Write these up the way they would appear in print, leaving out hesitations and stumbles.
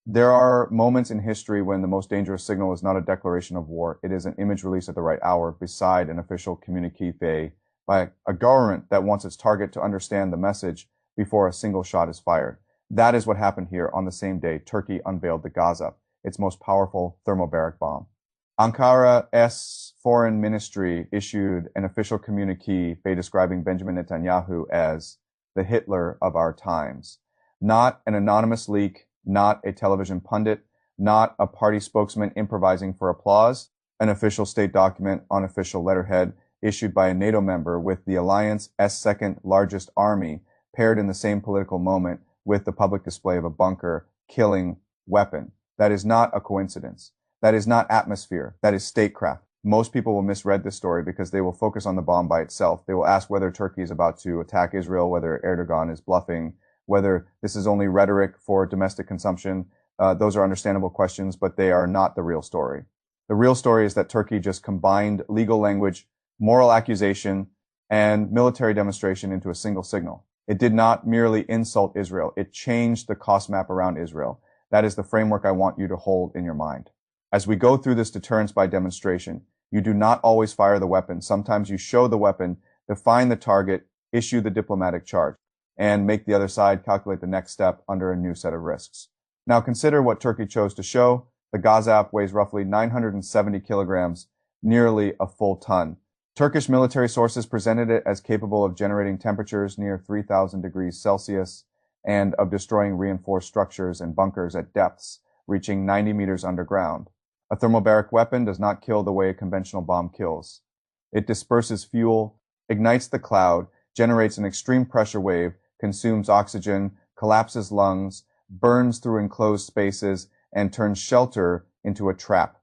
There are moments in history when the most dangerous signal is not a declaration of war. It is an image released at the right hour beside an official communiqué by a government that wants its target to understand the message before a single shot is fired. That is what happened here on the same day Turkey unveiled the Gazap, its most powerful thermobaric bomb. Ankara's foreign ministry issued an official communiqué describing Benjamin Netanyahu as the Hitler of our times. Not an anonymous leak, not a television pundit, not a party spokesman improvising for applause, an official state document on official letterhead issued by a NATO member with the alliance's second largest army paired in the same political moment with the public display of a bunker killing weapon. That is not a coincidence. That is not atmosphere. That is statecraft. Most people will misread this story because they will focus on the bomb by itself. They will ask whether Turkey is about to attack Israel, whether Erdogan is bluffing, whether this is only rhetoric for domestic consumption. Those are understandable questions, but they are not the real story. The real story is that Turkey just combined legal language, moral accusation, and military demonstration into a single signal. It did not merely insult Israel. It changed the cost map around Israel. That is the framework I want you to hold in your mind. As we go through this deterrence by demonstration, you do not always fire the weapon. Sometimes you show the weapon, define the target, issue the diplomatic charge, and make the other side calculate the next step under a new set of risks. Now consider what Turkey chose to show. The Gazap weighs roughly 970 kilograms, nearly a full ton. Turkish military sources presented it as capable of generating temperatures near 3,000 degrees Celsius and of destroying reinforced structures and bunkers at depths reaching 90 meters underground. A thermobaric weapon does not kill the way a conventional bomb kills. It disperses fuel, ignites the cloud, generates an extreme pressure wave, consumes oxygen, collapses lungs, burns through enclosed spaces, and turns shelter into a trap.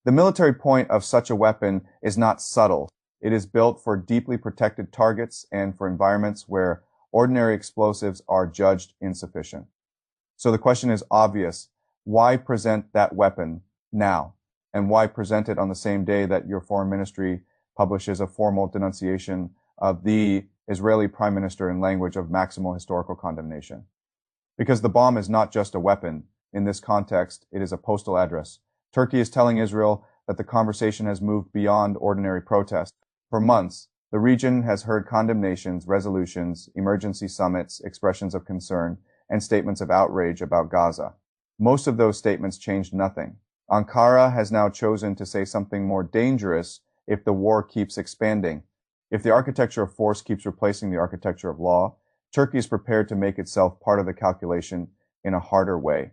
The military point of such a weapon is not subtle. It is built for deeply protected targets and for environments where ordinary explosives are judged insufficient. So the question is obvious. Why present that weapon now? And why present it on the same day that your foreign ministry publishes a formal denunciation of the Israeli prime minister in language of maximal historical condemnation? Because the bomb is not just a weapon. In this context, it is a postal address. Turkey is telling Israel that the conversation has moved beyond ordinary protest. For months, the region has heard condemnations, resolutions, emergency summits, expressions of concern, and statements of outrage about Gaza. Most of those statements changed nothing. Ankara has now chosen to say something more dangerous if the war keeps expanding. If the architecture of force keeps replacing the architecture of law, Turkey is prepared to make itself part of the calculation in a harder way.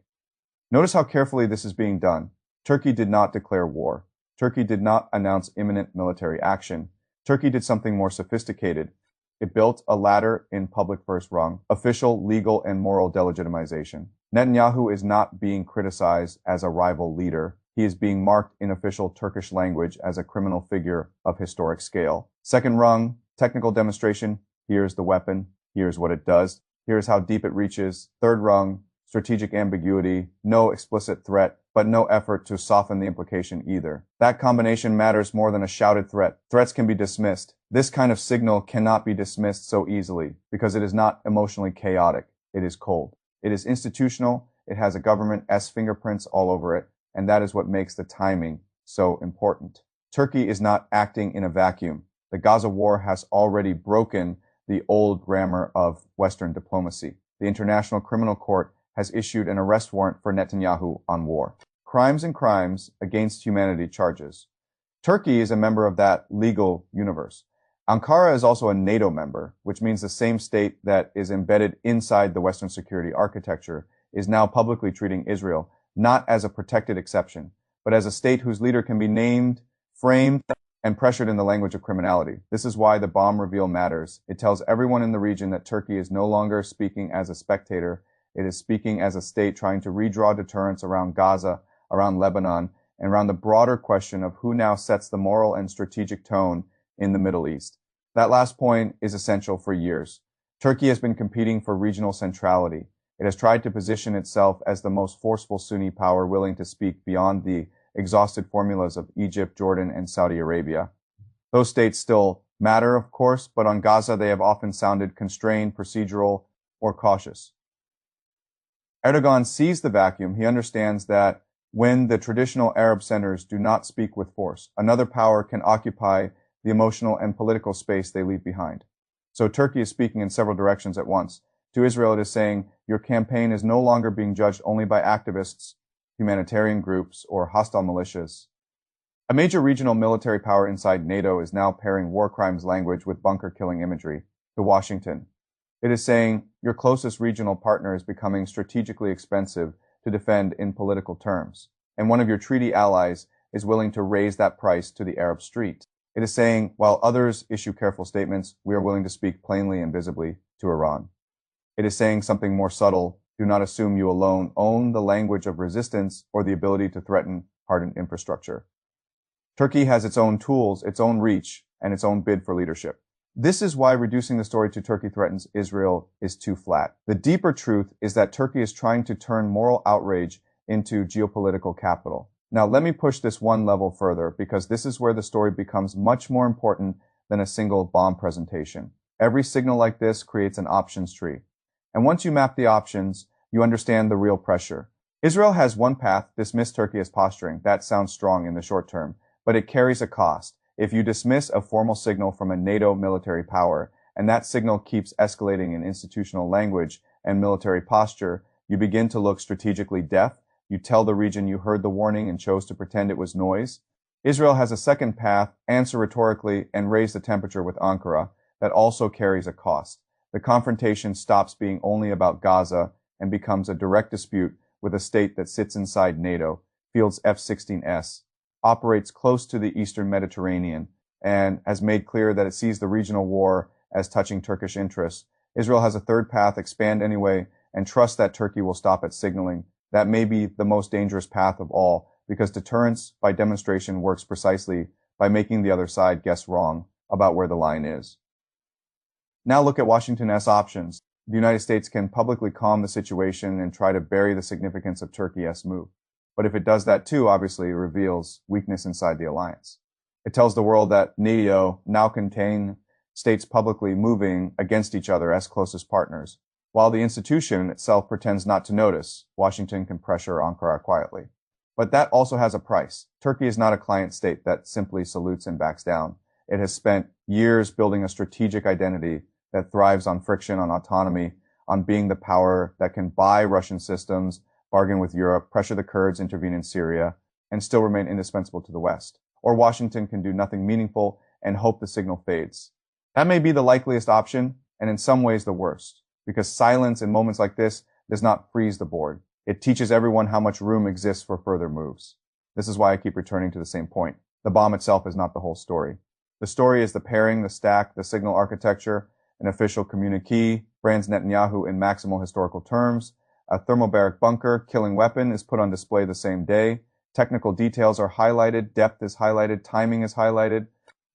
Notice how carefully this is being done. Turkey did not declare war. Turkey did not announce imminent military action. Turkey did something more sophisticated. It built a ladder in public first rung, official, legal, and moral delegitimization. Netanyahu is not being criticized as a rival leader. He is being marked in official Turkish language as a criminal figure of historic scale. Second rung, technical demonstration. Here's the weapon. Here's what it does. Here's how deep it reaches. Third rung, strategic ambiguity. No explicit threat, but no effort to soften the implication either. That combination matters more than a shouted threat. Threats can be dismissed. This kind of signal cannot be dismissed so easily because it is not emotionally chaotic. It is cold. It is institutional. It has a government's fingerprints all over it, and that is what makes the timing so important. Turkey is not acting in a vacuum. The Gaza war has already broken the old grammar of Western diplomacy. The International Criminal Court has issued an arrest warrant for Netanyahu on war. Crimes and crimes against humanity charges. Turkey is a member of that legal universe. Ankara is also a NATO member, which means the same state that is embedded inside the Western security architecture is now publicly treating Israel not as a protected exception, but as a state whose leader can be named, framed, and pressured in the language of criminality. This is why the bomb reveal matters. It tells everyone in the region that Turkey is no longer speaking as a spectator. It is speaking as a state trying to redraw deterrence around Gaza, around Lebanon, and around the broader question of who now sets the moral and strategic tone in the Middle East. That last point is essential for years. Turkey has been competing for regional centrality. It has tried to position itself as the most forceful Sunni power willing to speak beyond the exhausted formulas of Egypt, Jordan, and Saudi Arabia. Those states still matter, of course, but on Gaza they have often sounded constrained, procedural, or cautious. Erdogan sees the vacuum. He understands that when the traditional Arab centers do not speak with force, another power can occupy the emotional and political space they leave behind. So Turkey is speaking in several directions at once. To Israel, it is saying, your campaign is no longer being judged only by activists, humanitarian groups, or hostile militias. A major regional military power inside NATO is now pairing war crimes language with bunker-killing imagery. To Washington, it is saying, your closest regional partner is becoming strategically expensive to defend in political terms, and one of your treaty allies is willing to raise that price to the Arab street. It is saying, while others issue careful statements, we are willing to speak plainly and visibly to Iran. It is saying something more subtle. Do not assume you alone own the language of resistance or the ability to threaten hardened infrastructure. Turkey has its own tools, its own reach, and its own bid for leadership. This is why reducing the story to Turkey threatens Israel is too flat. The deeper truth is that Turkey is trying to turn moral outrage into geopolitical capital. Now, let me push this one level further, because this is where the story becomes much more important than a single bomb presentation. Every signal like this creates an options tree. And once you map the options, you understand the real pressure. Israel has one path: dismiss Turkey as posturing. That sounds strong in the short term, but it carries a cost. If you dismiss a formal signal from a NATO military power, and that signal keeps escalating in institutional language and military posture, you begin to look strategically deaf. You tell the region you heard the warning and chose to pretend it was noise. Israel has a second path: answer rhetorically and raise the temperature with Ankara. That also carries a cost. The confrontation stops being only about Gaza and becomes a direct dispute with a state that sits inside NATO, fields F-16s, operates close to the Eastern Mediterranean, and has made clear that it sees the regional war as touching Turkish interests. Israel has a third path: expand anyway and trust that Turkey will stop at signaling. That may be the most dangerous path of all, because deterrence by demonstration works precisely by making the other side guess wrong about where the line is. Now look at Washington's options. The United States can publicly calm the situation and try to bury the significance of Turkey's move. But if it does that too, obviously it reveals weakness inside the alliance. It tells the world that NATO now contains states publicly moving against each other as closest partners. While the institution itself pretends not to notice, Washington can pressure Ankara quietly. But that also has a price. Turkey is not a client state that simply salutes and backs down. It has spent years building a strategic identity that thrives on friction, on autonomy, on being the power that can buy Russian systems, bargain with Europe, pressure the Kurds, intervene in Syria, and still remain indispensable to the West. Or Washington can do nothing meaningful and hope the signal fades. That may be the likeliest option, and in some ways the worst, because silence in moments like this does not freeze the board. It teaches everyone how much room exists for further moves. This is why I keep returning to the same point. The bomb itself is not the whole story. The story is the pairing, the stack, the signal architecture. An official communique brands Netanyahu in maximal historical terms. A thermobaric bunker killing weapon is put on display the same day. Technical details are highlighted, depth is highlighted, timing is highlighted.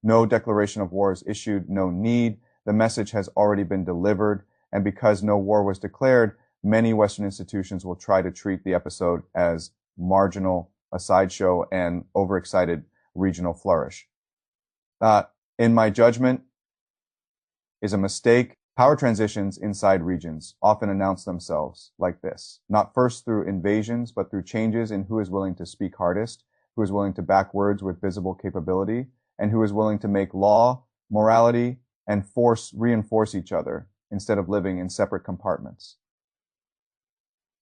No declaration of war is issued, no need. The message has already been delivered, and because no war was declared, many Western institutions will try to treat the episode as marginal, a sideshow, and overexcited regional flourish. In my judgment, is a mistake. Power transitions inside regions often announce themselves like this, not first through invasions, but through changes in who is willing to speak hardest, who is willing to back words with visible capability, and who is willing to make law, morality, and force reinforce each other instead of living in separate compartments.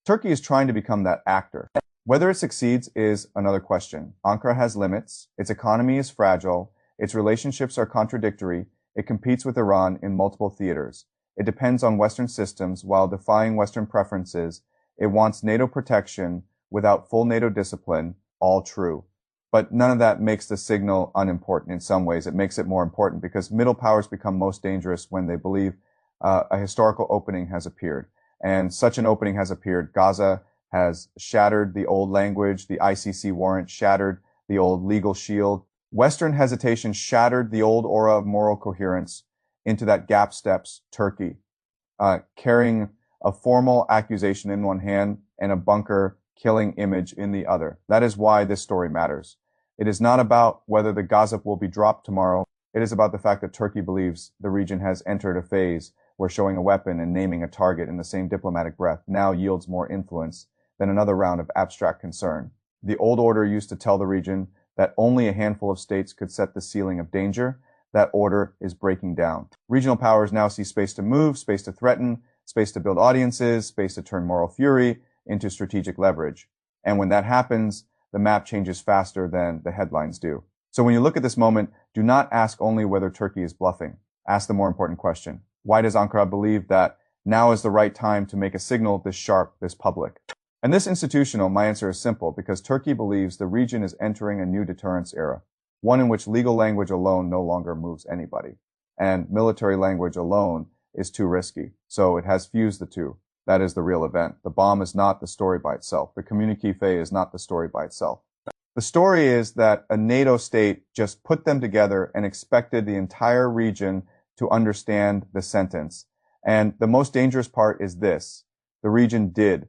Turkey is trying to become that actor. Whether it succeeds is another question. Ankara has limits, its economy is fragile, its relationships are contradictory. It competes with Iran in multiple theaters. It depends on Western systems while defying Western preferences. It wants NATO protection without full NATO discipline, all true. But none of that makes the signal unimportant in some ways. It makes it more important because middle powers become most dangerous when they believe a historical opening has appeared. And such an opening has appeared. Gaza has shattered the old language. The ICC warrant shattered the old legal shield. Western hesitation shattered the old aura of moral coherence into that gap steps Turkey, carrying a formal accusation in one hand and a bunker killing image in the other. That is why this story matters. It is not about whether the Gazap will be dropped tomorrow. It is about the fact that Turkey believes the region has entered a phase where showing a weapon and naming a target in the same diplomatic breath now yields more influence than another round of abstract concern. The old order used to tell the region that only a handful of states could set the ceiling of danger. That order is breaking down. Regional powers now see space to move, space to threaten, space to build audiences, space to turn moral fury into strategic leverage. And when that happens, the map changes faster than the headlines do. So when you look at this moment, do not ask only whether Turkey is bluffing. Ask the more important question. Why does Ankara believe that now is the right time to make a signal this sharp, this public? And this institutional, my answer is simple, because Turkey believes the region is entering a new deterrence era, one in which legal language alone no longer moves anybody, and military language alone is too risky. So it has fused the two. That is the real event. The bomb is not the story by itself. The communiqué fait is not the story by itself. The story is that a NATO state just put them together and expected the entire region to understand the sentence. And the most dangerous part is this. The region did.